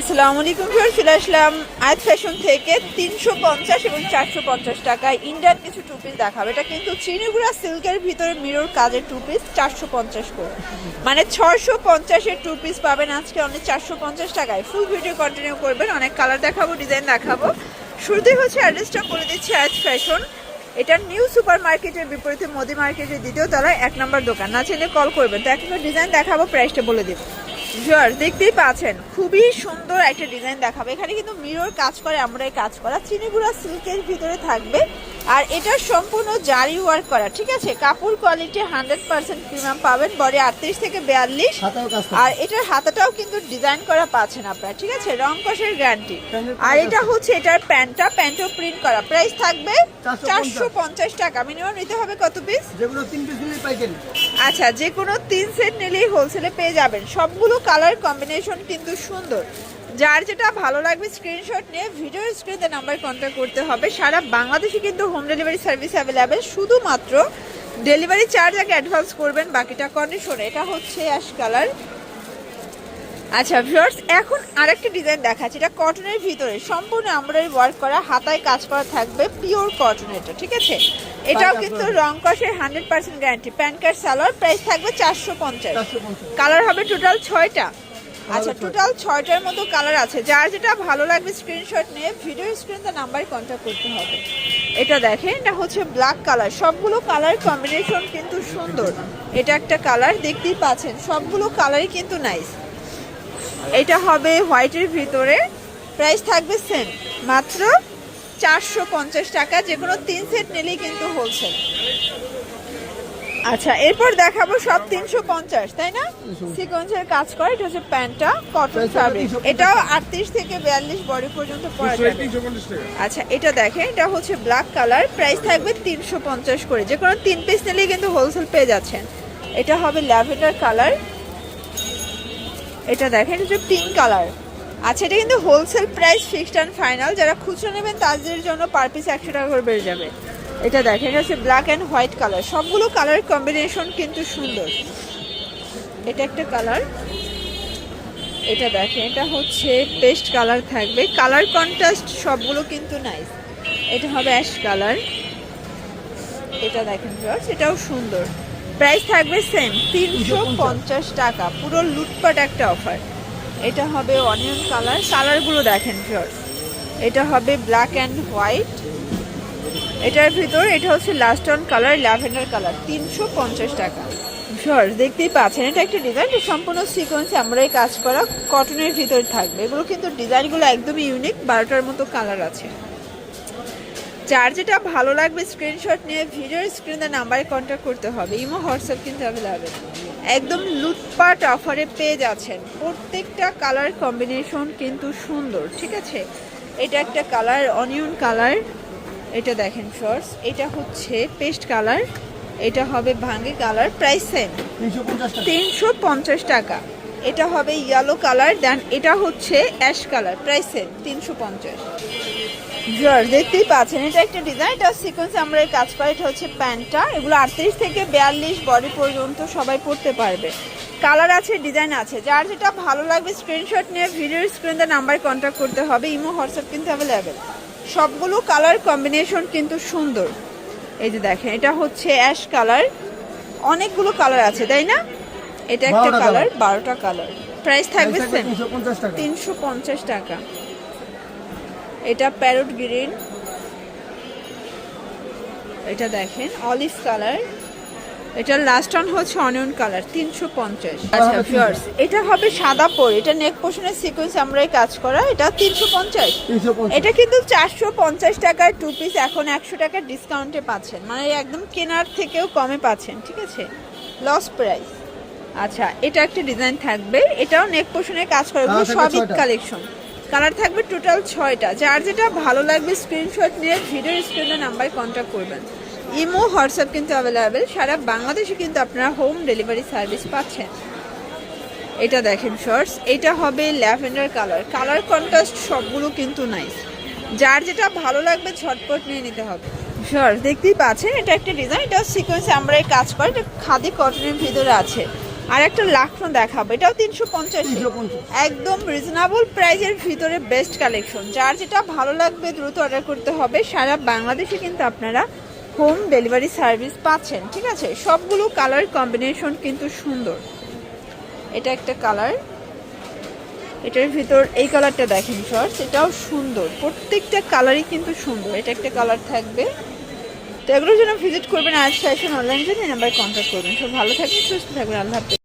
আসসালামু আলাইকুম ভিউয়ার্স, চলে আসলাম আয়াত ফ্যাশন থেকে 350 এবং 450 টাকায় ইন্ডিয়ান কিছু টু পিস দেখাবো। এটা কিন্তু চিনিগুড়া সিল্কের ভিতরে মিরর কাজের টু পিস 450 করে, মানে 650 এর টু পিস পাবেন আজকে অনলি 450 টাকায়। ফুল ভিডিও কন্টিনিউ করবেন, অনেক কালার দেখাবো, ডিজাইন দেখাবো। শুরুতেই হচ্ছে অ্যাড্রেসটা বলে দিচ্ছি, আয়াত ফ্যাশন। এটা নিউ সুপার মার্কেটের বিপরীতে মোদি মার্কেটের দ্বিতীয় তলায় 1 নম্বর দোকান। না চাইলে কল করবেন। তো এখন ডিজাইন দেখাবো, প্রাইসটা বলে দিব। ভিউয়ার্স দেখতেই পাচ্ছেন, খুবই সুন্দর একটা ডিজাইন দেখাবে। এখানে কিন্তু মিরর কাজ করে, আমরাই কাজ করা, চিনিগুড়া সিল্কের ভিতরে থাকবে। আর এটা সম্পূর্ণ জারি ওয়ার্ক করা, ঠিক আছে। কাপড় কোয়ালিটি 100% প্রিমিয়াম পাবেন। বডি 38 থেকে 42, আর এটার হাতাটাও কিন্তু ডিজাইন করা পাচ্ছেন আপনারা, ঠিক আছে। রং কষের গ্যারান্টি। আর এটা হচ্ছে এটার প্যান্টও প্রিন্ট করা। প্রাইস থাকবে 450 টাকা। মিনিমাম নিতে হবে কত পিস? যেগুলো 3 পিস নিলেই পাইকারি। আচ্ছা, যে কোনো 3 সেট নিলেই হোলসেলে পেয়ে যাবেন। সবগুলো কালার কম্বিনেশন কিন্তু সুন্দর। যার যেটা ভালো লাগবে স্ক্রিনশট নিয়ে ভিডিও স্ক্রিনে নাম্বার কন্ট্যাক্ট করতে হবে। সারা বাংলাদেশে কিন্তু হোম ডেলিভারি সার্ভিস অ্যাভেলেবেল। শুধুমাত্র ডেলিভারি চার্জ আগে অ্যাডভান্স করবেন, বাকিটা কন্ডিশনে। এটা হচ্ছে অ্যাশ কালার। আচ্ছা ভিউয়ার্স, এখন আরেকটা ডিজাইন দেখাচ্ছি। এটা কটনের ভিতরে সম্পূর্ণ এমব্রয়ডারি ওয়ার্ক করা, হাতায় কাজ করা থাকবে, পিওর কটন এটা, ঠিক আছে। এটাও কিন্তু রং কষের 100% guarantee. Pant card salwar. Price থাকবে 450। কালার হবে টোটাল 6টা। আচ্ছা, টোটাল 6টার মতো কালার আছে। যার যেটা ভালো লাগবে স্ক্রিনশট নিয়ে ভিডিও স্ক্রিনে নাম্বার কন্ট্যাক্ট করতে হবে। এটা দেখেন, এটা হচ্ছে ব্ল্যাক কালার। সবগুলো কালার কম্বিনেশন কিন্তু সুন্দর। এটা একটা কালার, দেখতেই পাচ্ছেন সবগুলো কালারই কিন্তু নাইস। এটা হবে হোয়াইটের ভিতরে। প্রাইস থাকবে সেম, মাত্র 450 টাকা। যে কোনো 3 সেট নিলেই কিন্তু হোলসেল। আচ্ছা, এরপর দেখাবো সব 350, তাই না? সিকোয়েন্সের কাজ করে। এটা হচ্ছে প্যান্টটা, কটন ফ্যাব্রিক। এটাও 38 থেকে 42 বডি পর্যন্ত পরা যাবে। আচ্ছা, এটা দেখেন, এটা হচ্ছে ব্ল্যাক কালার। প্রাইস থাকবে 350 করে। যে কোনো 3 পিস নিলেই কিন্তু হোলসেল পেয়ে যাচ্ছেন। এটা হবে ল্যাভেন্ডার কালার। এটা দেখেন, এটা হচ্ছে পিঙ্ক কালার। আচ্ছা, এটা কিন্তু wholesale price fixed and final. যারা খুচরো নেবেন তাদের জন্য পার পিস 100 টাকা করে বেড়ে যাবে। এটা দেখেন, এটা হচ্ছে ব্ল্যাক অ্যান্ড হোয়াইট কালার। সবগুলো কালার কম্বিনেশন কিন্তু সুন্দর। এটা একটা কালার। এটা দেখেন, এটা হচ্ছে পেস্ট কালার থাকবে। কালার কন্ট্রাস্ট সবগুলো কিন্তু নাইস। এটা হবে অ্যাশ কালার। এটা দেখেন ভিউয়ার্স, এটাও সুন্দর। প্রাইস থাকবে সেম 350 টাকা। পুরো লুটপাট একটা অফার। এটা হবে অনিয়ন কালার। কালারগুলো দেখেন ভিউয়ার্স, এটা হবে ব্ল্যাক অ্যান্ড হোয়াইট। এটার ভিতর এটা হচ্ছে last on colour, lavender colour. 350 টাকা। ভিউয়ার্স দেখতেই পাচ্ছেন, এটা একটা ডিজাইন। সম্পূর্ণ সিকোয়েন্সে আমরাই কাজ করা, কটনের ভিতরে থাকবে। এগুলো কিন্তু ডিজাইনগুলো একদমই ইউনিক। 12টার মতো কালার আছে। যার যেটা ভালো লাগবে স্ক্রিনশট নিয়ে ভিডিও স্ক্রিনে নাম্বারে কন্ট্যাক্ট করতে হবে। ইমো হোয়াটসঅ্যাপ কিন্তু অ্যাভেলেবেল। একদম লুটপাট অফারে পেয়ে যাচ্ছেন। প্রত্যেকটা কালার কম্বিনেশন কিন্তু সুন্দর, ঠিক আছে। এটা একটা কালার, অনিয়ন কালার। এটা দেখেন শর্টস। এটা হচ্ছে পেস্ট কালার। এটা হবে ভাঙ্গি কালার। প্রাইস সেম 350 টাকা। এটা হবে ইয়েলো কালার। দেন এটা হচ্ছে ash colour. Price same 350। Viewers দেখতেই পাচ্ছেন, এটা একটা ডিজাইন। এটা সিকোয়েন্সে আমরা এই কাজ করি। এটা হচ্ছে প্যান্টটা। এগুলো 38 থেকে 42 বডি পর্যন্ত সবাই পরতে পারবে। কালার আছে, ডিজাইন আছে। যার যেটা ভালো লাগবে স্ক্রিনশট নিয়ে ভিডিও স্ক্রিনে নাম্বার কন্ট্যাক্ট করতে হবে। ইমো হোয়াটসঅ্যাপ কিন্তু অ্যাভেলেবেল। সবগুলো কালার কম্বিনেশন কিন্তু সুন্দর। এই যে দেখেন, এটা হচ্ছে অ্যাশ কালার। অনেকগুলো কালার আছে, তাই না? এটা একটা কালার, 12টা কালার। প্রাইস থাকবে 350 টাকা। এটা প্যারট গ্রিন। এটা দেখেন অলিভ কালার। এটা লাস্ট অন হচ্ছে অনিয়ন কালার। 350। আচ্ছা ভিউয়ার্স, এটা হবে সাদা পর। এটা নেক পোর্শনের সিকোয়েন্স আমরাই কাজ করা। এটা 350। এটা কিন্তু 450 টাকার টু পিস। এখন 100 টাকা ডিসকাউন্টে পাচ্ছেন, মানে একদম কেনার থেকেও কমে পাচ্ছেন, ঠিক আছে। Loss price. আচ্ছা, এটা একটা ডিজাইন থাকবে। এটাও নেক পোর্শনে কাজ করে। সব ঈদ কালেকশন। কালার থাকবে টোটাল 6টা। যার যেটা ভালো লাগবে স্ক্রিনশট নিয়ে ভিডিও স্ক্রিনে নাম্বার কন্ট্যাক্ট করবেন। ইমো হোয়াটসঅ্যাপ কিন্তু অ্যাভেলেবেল। সারা বাংলাদেশে কিন্তু আপনারা হোম ডেলিভারি সার্ভিস পাচ্ছেন। এটা দেখেন শর্টস। এটা হবে ল্যাভেন্ডার কালার। কালার কন্ট্রাস্ট সবগুলো কিন্তু নাইস। যার যেটা ভালো লাগবে ঝটপট নিয়ে নিতে হবে। শর্টস দেখতেই পাচ্ছেন, এটা একটা ডিজাইন। এটা সিকোয়েন্সে আমরা এই কাজ করি। এটা খাদি কটনের ভিতরে আছে। আর একটা লাখনো দেখাবো, এটাও 350। একদম রিজনেবল প্রাইজের ভিতরে বেস্ট কালেকশন। যার যেটা ভালো লাগবে দ্রুত অর্ডার করতে হবে। সারা বাংলাদেশে কিন্তু আপনারা হোম ডেলিভারি সার্ভিস পাচ্ছেন, ঠিক আছে। সবগুলো কালার কম্বিনেশন কিন্তু সুন্দর। এটা একটা কালার, এটার ভিতর এই কালারটা দেখেন শর্টস, এটাও সুন্দর। প্রত্যেকটা কালারই কিন্তু সুন্দর। এটা একটা কালার থাকবে। তো এগুলোর জন্য ভিজিট করবেন আজ ফ্যাশন অনলাইন, জন্য নাম্বার কন্ট্যাক্ট করবেন। সব ভালো থাকবেন, সুস্থ থাকবেন, আল্লাহ হাফেজ।